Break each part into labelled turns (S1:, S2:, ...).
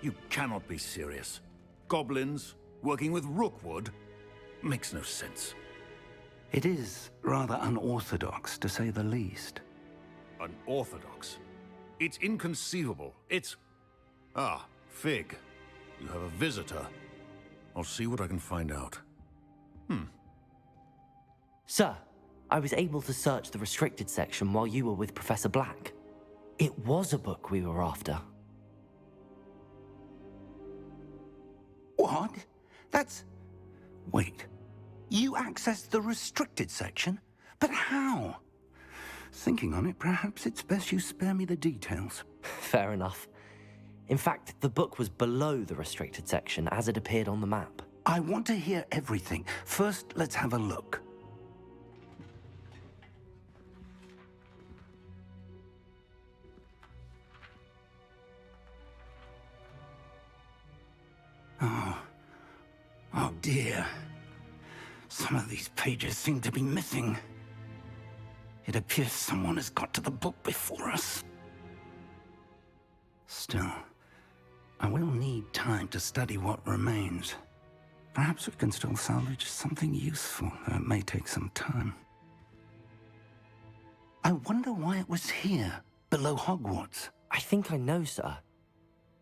S1: You cannot be serious. Goblins working with Rookwood? Makes no sense.
S2: It is rather unorthodox, to say the least.
S1: Unorthodox? It's inconceivable. It's... Ah, Fig. You have a visitor. I'll see what I can find out.
S3: Sir, I was able to search the restricted section while you were with Professor Black. It was a book we were after.
S2: What? That's... Wait. You accessed the restricted section? But how? Thinking on it, perhaps it's best you spare me the details.
S3: Fair enough. In fact, the book was below the restricted section as it appeared on the map.
S2: I want to hear everything. First, let's have a look. Oh dear. Some of these pages seem to be missing. It appears someone has got to the book before us. Still, I will need time to study what remains. Perhaps we can still salvage something useful, though it may take some time. I wonder why it was here, below Hogwarts.
S3: I think I know, sir.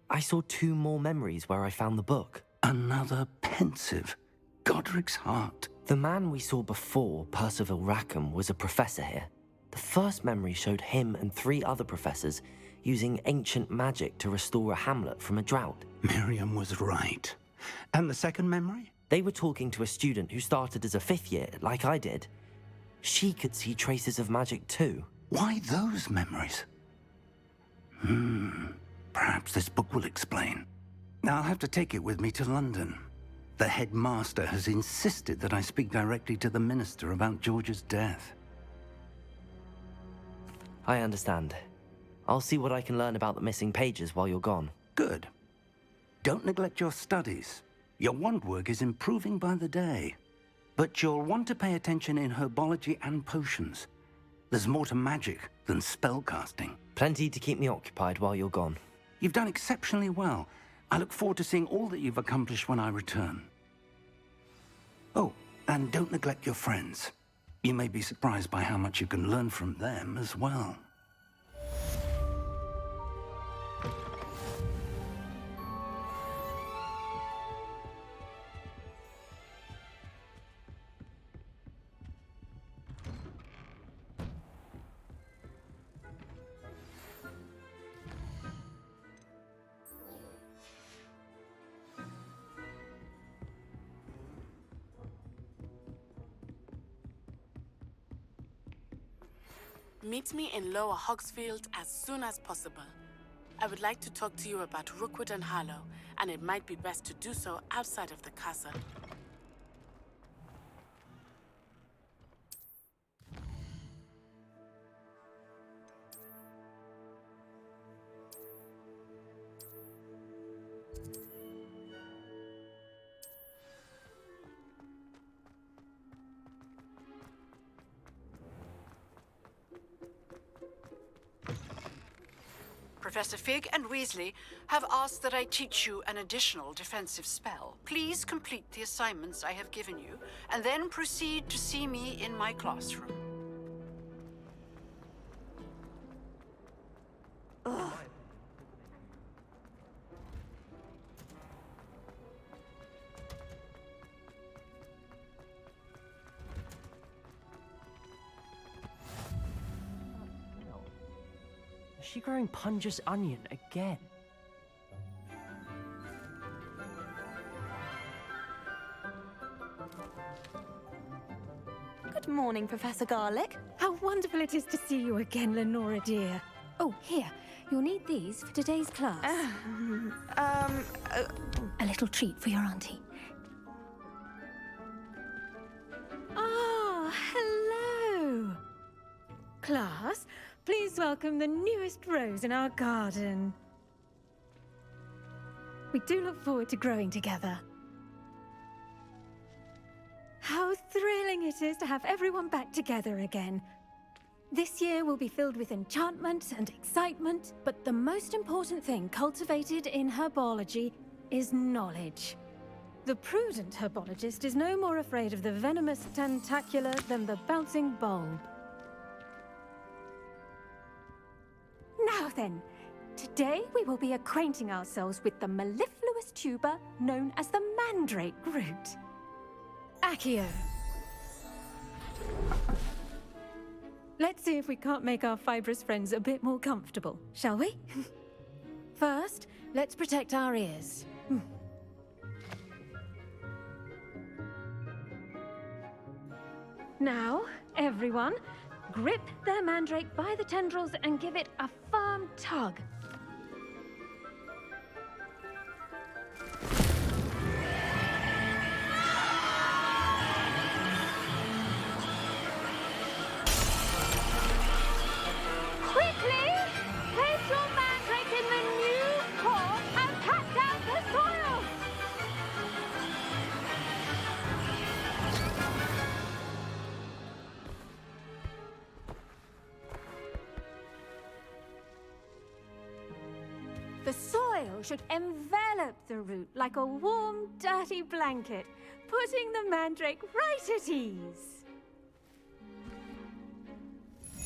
S3: I saw 2 more memories where I found the book.
S2: Another pensive. Godric's heart.
S3: The man we saw before, Percival Rackham, was a professor here. The first memory showed him and 3 other professors using ancient magic to restore a hamlet from a drought.
S2: Miriam was right. And the second memory?
S3: They were talking to a student who started as a 5th year, like I did. She could see traces of magic too.
S2: Why those memories? Perhaps this book will explain. I'll have to take it with me to London. The headmaster has insisted that I speak directly to the minister about George's death.
S3: I understand. I'll see what I can learn about the missing pages while you're gone.
S2: Good. Don't neglect your studies. Your wand work is improving by the day. But you'll want to pay attention in herbology and potions. There's more to magic than spellcasting.
S3: Plenty to keep me occupied while you're gone.
S2: You've done exceptionally well. I look forward to seeing all that you've accomplished when I return. Oh, and don't neglect your friends. You may be surprised by how much you can learn from them as well.
S4: Meet me in Lower Hogsfield as soon as possible. I would like to talk to you about Rookwood and Harlow, and it might be best to do so outside of the castle.
S5: Professor Fig and Weasley have asked that I teach you an additional defensive spell. Please complete the assignments I have given you, and then proceed to see me in my classroom. Ugh.
S6: Is she growing Punja's onion again?
S7: Good morning, Professor Garlick. How wonderful it is to see you again, Lenora dear. Oh, here. You'll need these for today's class. A little treat for your auntie. Ah, hello. Class, please welcome the newest rose in our garden. We do look forward to growing together. How thrilling it is to have everyone back together again. This year will be filled with enchantment and excitement, but the most important thing cultivated in herbology is knowledge. The prudent herbologist is no more afraid of the venomous tentacular than the bouncing bulb. Now then, today we will be acquainting ourselves with the mellifluous tuber known as the mandrake root. Accio. Let's see if we can't make our fibrous friends a bit more comfortable, shall we? First, let's protect our ears. Now, everyone, grip their mandrake by the tendrils and give it a firm tug. Quickly, place your mandrake in the new core and pat down the soil. The soil should envelop the root like a warm, dirty blanket, putting the mandrake right at ease.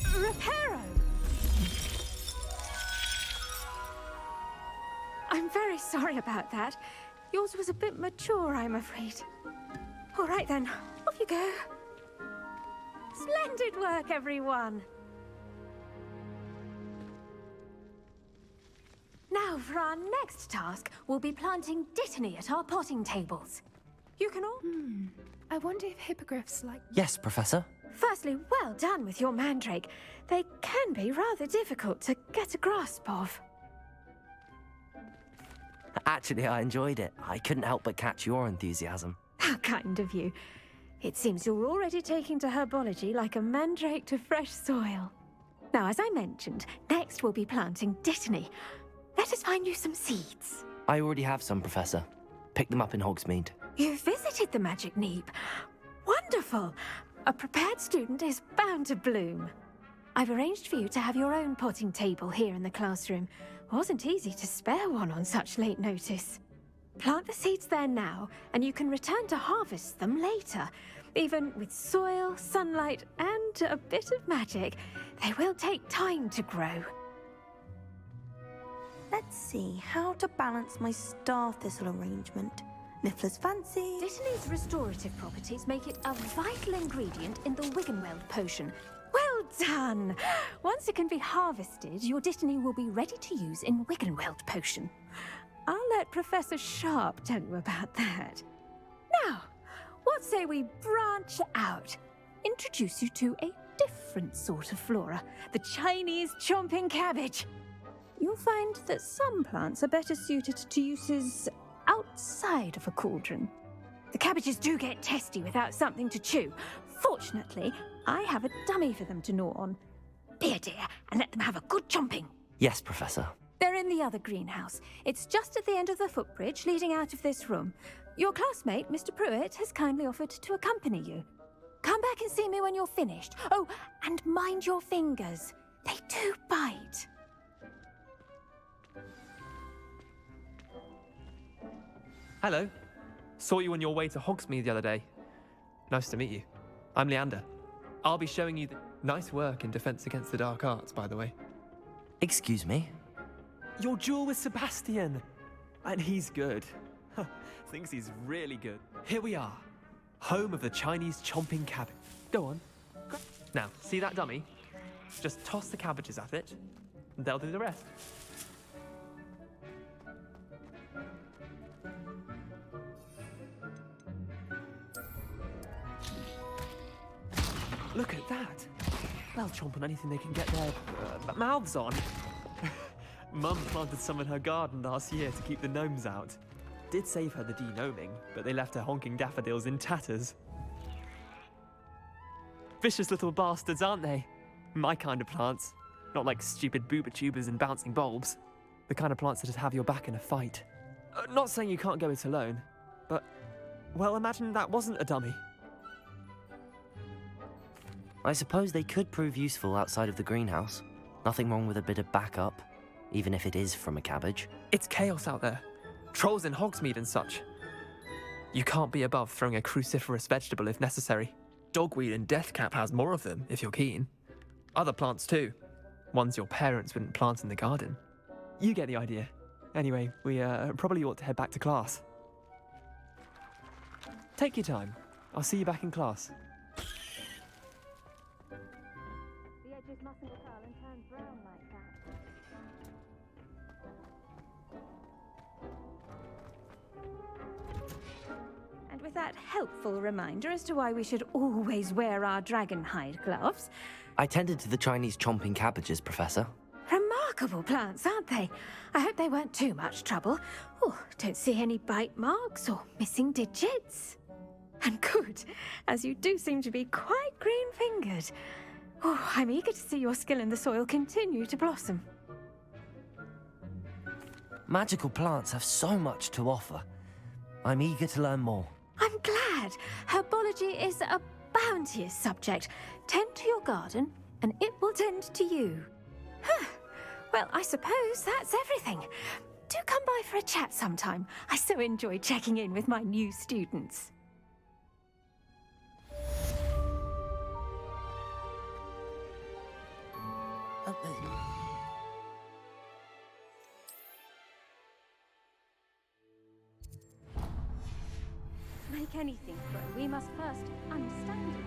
S7: Reparo! I'm very sorry about that. Yours was a bit mature, I'm afraid. All right then, off you go. Splendid work, everyone! Now, for our next task, we'll be planting dittany at our potting tables. You can all...
S8: I wonder if hippogriffs like...
S3: Yes, Professor.
S7: Firstly, well done with your mandrake. They can be rather difficult to get a grasp of.
S3: Actually, I enjoyed it. I couldn't help but catch your enthusiasm.
S7: How kind of you. It seems you're already taking to herbology like a mandrake to fresh soil. Now, as I mentioned, next we'll be planting dittany. Let us find you some seeds.
S3: I already have some, Professor. Pick them up in Hogsmeade.
S7: You visited the Magic Neep. Wonderful! A prepared student is bound to bloom. I've arranged for you to have your own potting table here in the classroom. Wasn't easy to spare one on such late notice. Plant the seeds there now, and you can return to harvest them later. Even with soil, sunlight, and a bit of magic, they will take time to grow.
S9: Let's see how to balance my star thistle arrangement. Niffler's fancy.
S7: Dittany's restorative properties make it a vital ingredient in the Wiggenweld potion. Well done! Once it can be harvested, your dittany will be ready to use in Wiggenweld potion. I'll let Professor Sharp tell you about that. Now, what say we branch out? Introduce you to a different sort of flora, the Chinese chomping cabbage. You'll find that some plants are better suited to uses outside of a cauldron. The cabbages do get testy without something to chew. Fortunately, I have a dummy for them to gnaw on. Be a dear and let them have a good chomping.
S3: Yes, Professor.
S7: They're in the other greenhouse. It's just at the end of the footbridge leading out of this room. Your classmate, Mr. Pruitt, has kindly offered to accompany you. Come back and see me when you're finished. Oh, and mind your fingers. They do bite.
S6: Hello. Saw you on your way to Hogsmeade the other day. Nice to meet you. I'm Leander. I'll be showing you the nice work in Defense Against the Dark Arts, by the way.
S3: Excuse me?
S6: Your duel with Sebastian. And he's good. Thinks he's really good. Here we are. Home of the Chinese chomping cabbage. Go on. Now, see that dummy? Just toss the cabbages at it, and they'll do the rest. Look at that. They'll chomp on anything they can get their mouths on. Mum planted some in her garden last year to keep the gnomes out. Did save her the de-gnoming, but they left her honking daffodils in tatters. Vicious little bastards, aren't they? My kind of plants. Not like stupid booba tubers and bouncing bulbs. The kind of plants that just have your back in a fight. Not saying you can't go it alone, but, well, imagine that wasn't a dummy.
S3: I suppose they could prove useful outside of the greenhouse. Nothing wrong with a bit of backup, even if it is from a cabbage.
S6: It's chaos out there. Trolls in Hogsmeade and such. You can't be above throwing a cruciferous vegetable if necessary. Dogweed and deathcap has more of them, if you're keen. Other plants too. Ones your parents wouldn't plant in the garden. You get the idea. Anyway, we probably ought to head back to class. Take your time. I'll see you back in class.
S7: The edges mustn't curl and turn brown like that. And with that helpful reminder as to why we should always wear our dragon hide gloves.
S3: I tended to the Chinese chomping cabbages, Professor.
S7: Remarkable plants, aren't they? I hope they weren't too much trouble. Oh, don't see any bite marks or missing digits. And good, as you do seem to be quite green-fingered. Oh, I'm eager to see your skill in the soil continue to blossom.
S3: Magical plants have so much to offer. I'm eager to learn more.
S7: I'm glad. Herbology is a bounteous subject. Tend to your garden, and it will tend to you. Huh. Well, I suppose that's everything. Do come by for a chat sometime. I so enjoy checking in with my new students. To make anything grow, we must first understand it.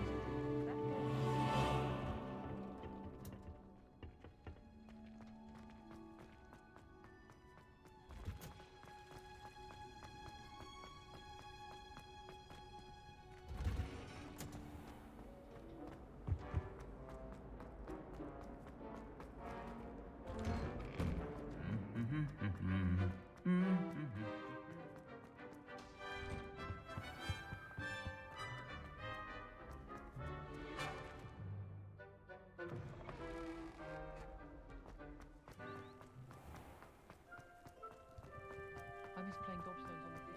S10: I miss playing gobstones on the beach.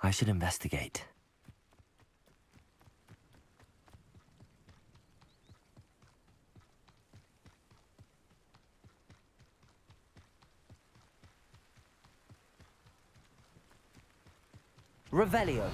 S3: I should investigate. Revelio.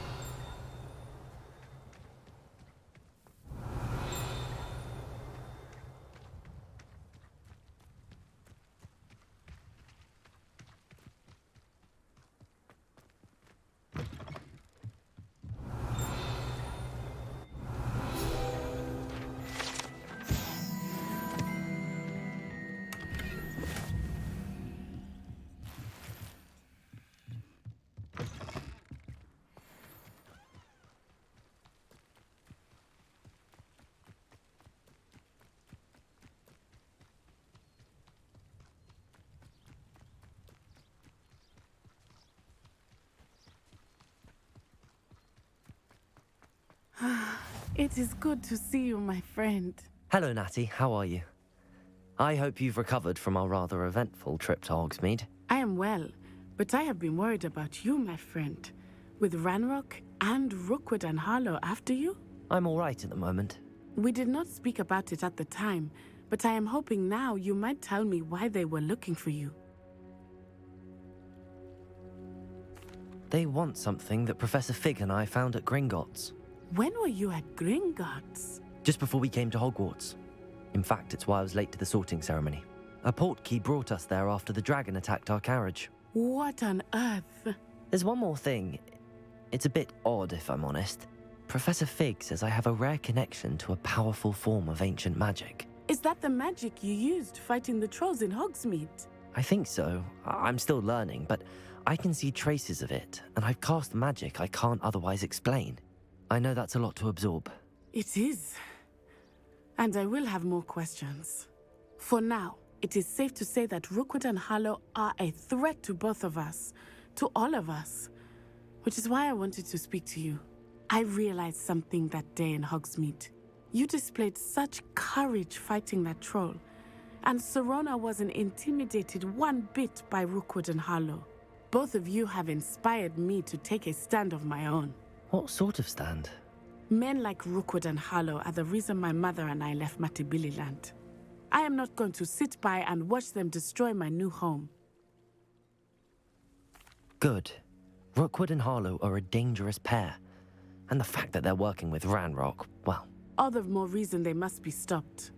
S4: It is good to see you, my friend.
S3: Hello, Natty. How are you? I hope you've recovered from our rather eventful trip to Hogsmeade.
S4: I am well, but I have been worried about you, my friend. With Ranrock and Rookwood and Harlow after you?
S3: I'm all right at the moment.
S4: We did not speak about it at the time, but I am hoping now you might tell me why they were looking for you.
S3: They want something that Professor Fig and I found at Gringotts.
S4: When were you at Gringotts?
S3: Just before we came to Hogwarts. In fact, it's why I was late to the sorting ceremony. A portkey brought us there after the dragon attacked our carriage.
S4: What on earth?
S3: There's one more thing. It's a bit odd, if I'm honest. Professor Fig says I have a rare connection to a powerful form of ancient magic.
S4: Is that the magic you used fighting the trolls in Hogsmeade?
S3: I think so. I'm still learning, but I can see traces of it, and I've cast magic I can't otherwise explain. I know that's a lot to absorb.
S4: It is. And I will have more questions. For now, it is safe to say that Rookwood and Harlow are a threat to both of us, to all of us, which is why I wanted to speak to you. I realized something that day in Hogsmeade. You displayed such courage fighting that troll, and Serona wasn't intimidated one bit by Rookwood and Harlow. Both of you have inspired me to take a stand of my own.
S3: What sort of stand?
S4: Men like Rookwood and Harlow are the reason my mother and I left Matabeleland. I am not going to sit by and watch them destroy my new home.
S3: Good. Rookwood and Harlow are a dangerous pair. And the fact that they're working with Ranrock, well...
S4: All the more reason they must be stopped.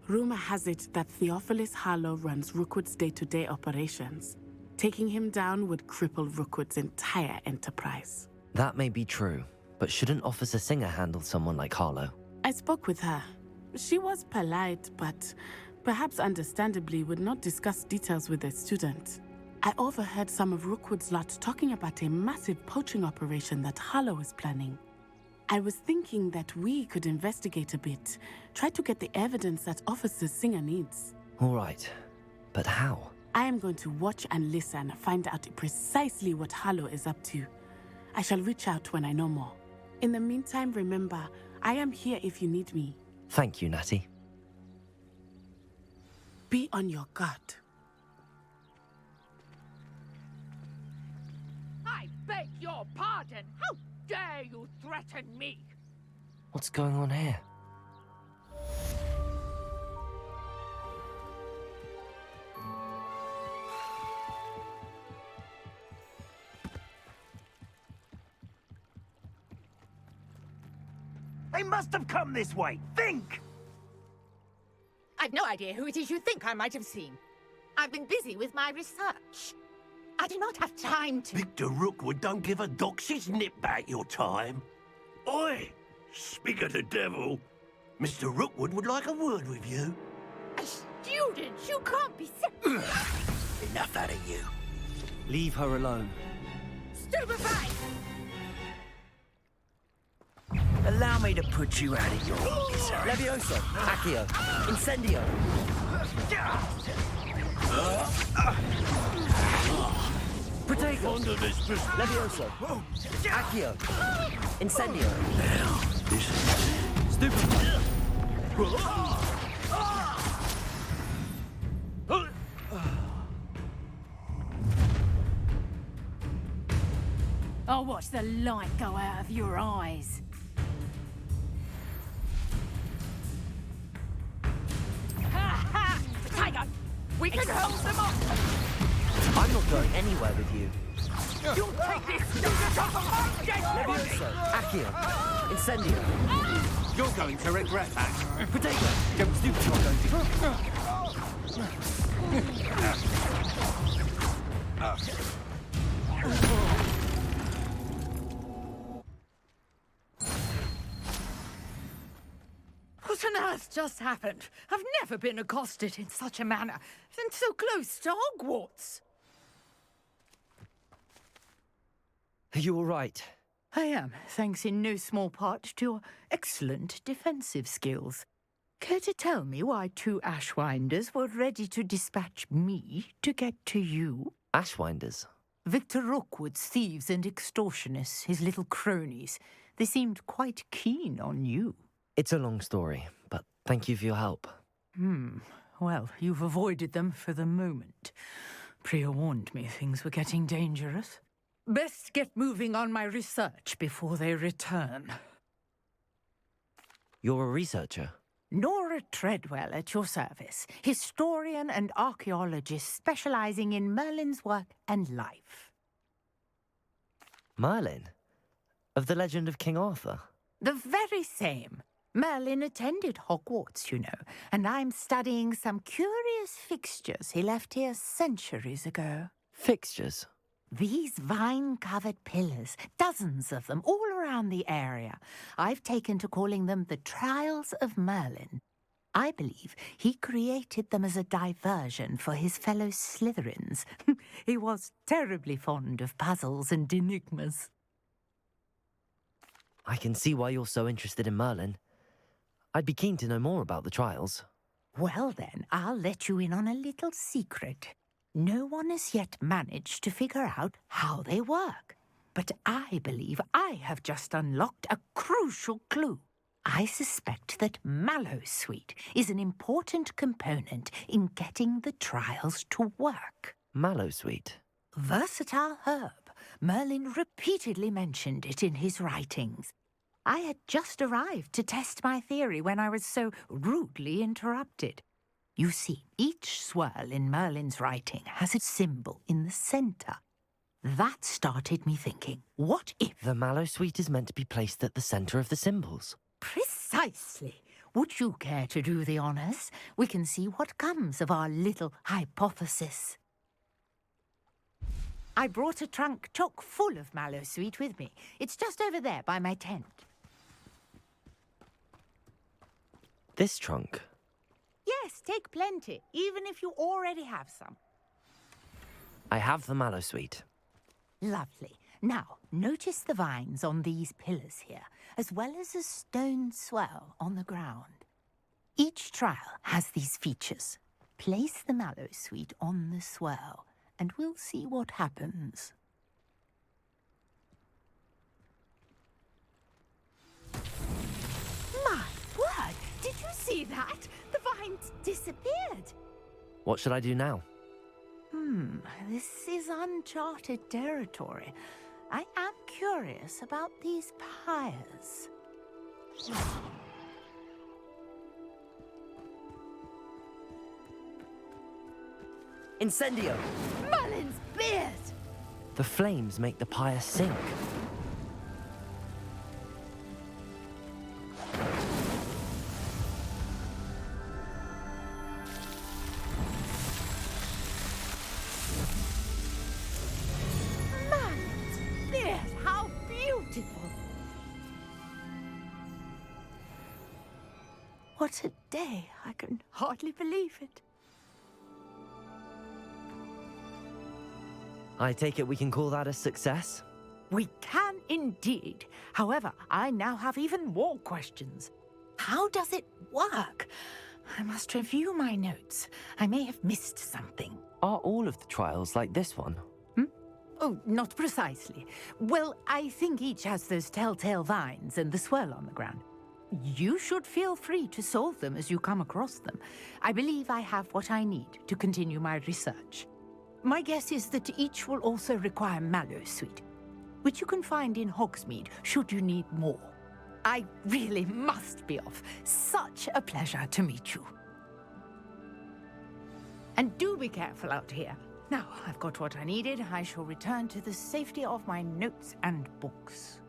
S4: Rumor has it that Theophilus Harlow runs Rookwood's day-to-day operations. Taking him down would cripple Rookwood's entire enterprise.
S3: That may be true, but shouldn't Officer Singer handle someone like Harlow?
S4: I spoke with her. She was polite, but perhaps understandably would not discuss details with a student. I overheard some of Rookwood's lot talking about a massive poaching operation that Harlow is planning. I was thinking that we could investigate a bit, try to get the evidence that Officer Singer needs.
S3: All right, but how?
S4: I am going to watch and listen, find out precisely what Harlow is up to. I shall reach out when I know more. In the meantime, remember, I am here if you need me.
S3: Thank you, Natty.
S4: Be on your guard.
S10: I beg your pardon. How dare you threaten me?
S3: What's going on here?
S11: They must have come this way. Think!
S12: I've no idea who it is you think I might have seen. I've been busy with my research. I do not have time to...
S11: Victor Rookwood don't give a doxy's nip back your time. Oi! Speak of the devil. Mr. Rookwood would like a word with you.
S12: A student? You can't be...
S11: Enough out of you.
S2: Leave her alone.
S12: Stupefy!
S11: Allow me to put you out of your misery.
S3: Levioso! Accio! Incendio! Protego! Levioso! Accio! Incendio!
S11: Now, this is...
S3: Stupid!
S12: I'll watch the light go out of your eyes. Tiger, we can hold them up!
S3: I'm not going anywhere with you.
S10: You'll take this student off of my dead body!
S3: Levioso! Accio! Incendio!
S11: You're going to regret that.
S3: Protego! Don't stupid, you're going to...
S12: What on earth just happened? I've never been accosted in such a manner, and so close to Hogwarts.
S3: Are you all right?
S12: I am, thanks in no small part to your excellent defensive skills. Care to tell me why two Ashwinders were ready to dispatch me to get to you?
S3: Ashwinders?
S12: Victor Rookwood's thieves and extortionists, his little cronies. They seemed quite keen on you.
S3: It's a long story, but thank you for your help.
S12: Well, you've avoided them for the moment. Priya warned me things were getting dangerous. Best get moving on my research before they return.
S3: You're a researcher?
S12: Nora Treadwell at your service, historian and archaeologist specializing in Merlin's work and life.
S3: Merlin? Of the legend of King Arthur?
S12: The very same. Merlin attended Hogwarts, you know, and I'm studying some curious fixtures he left here centuries ago.
S3: Fixtures?
S12: These vine-covered pillars, dozens of them, all around the area. I've taken to calling them the Trials of Merlin. I believe he created them as a diversion for his fellow Slytherins. He was terribly fond of puzzles and enigmas.
S3: I can see why you're so interested in Merlin. I'd be keen to know more about the trials.
S12: Well then, I'll let you in on a little secret. No one has yet managed to figure out how they work. But I believe I have just unlocked a crucial clue. I suspect that mallowsweet is an important component in getting the trials to work.
S3: Mallowsweet?
S12: Versatile herb. Merlin repeatedly mentioned it in his writings. I had just arrived to test my theory when I was so rudely interrupted. You see, each swirl in Merlin's writing has a symbol in the center. That started me thinking, what if...
S3: The mallowsweet is meant to be placed at the center of the symbols.
S12: Precisely. Would you care to do the honors? We can see what comes of our little hypothesis. I brought a trunk chock full of mallowsweet with me. It's just over there by my tent.
S3: This trunk?
S12: Yes, take plenty, even if you already have some.
S3: I have the mallowsweet.
S12: Lovely. Now, notice the vines on these pillars here, as well as a stone swell on the ground. Each trial has these features. Place the mallowsweet on the swell, and we'll see what happens. My word! Did you see that? The vines disappeared.
S3: What should I do now?
S12: This is uncharted territory. I am curious about these pyres.
S3: Incendio!
S12: Merlin's beard!
S3: The flames make the pyre sink.
S12: Merlin's beard! How beautiful! What a day! I can hardly believe it.
S3: I take it we can call that a success?
S12: We can indeed. However, I now have even more questions. How does it work? I must review my notes. I may have missed something.
S3: Are all of the trials like this one?
S12: Oh, not precisely. Well, I think each has those telltale vines and the swirl on the ground. You should feel free to solve them as you come across them. I believe I have what I need to continue my research. My guess is that each will also require mallowsweet, which you can find in Hogsmeade should you need more. I really must be off. Such a pleasure to meet you. And do be careful out here. Now, I've got what I needed. I shall return to the safety of my notes and books.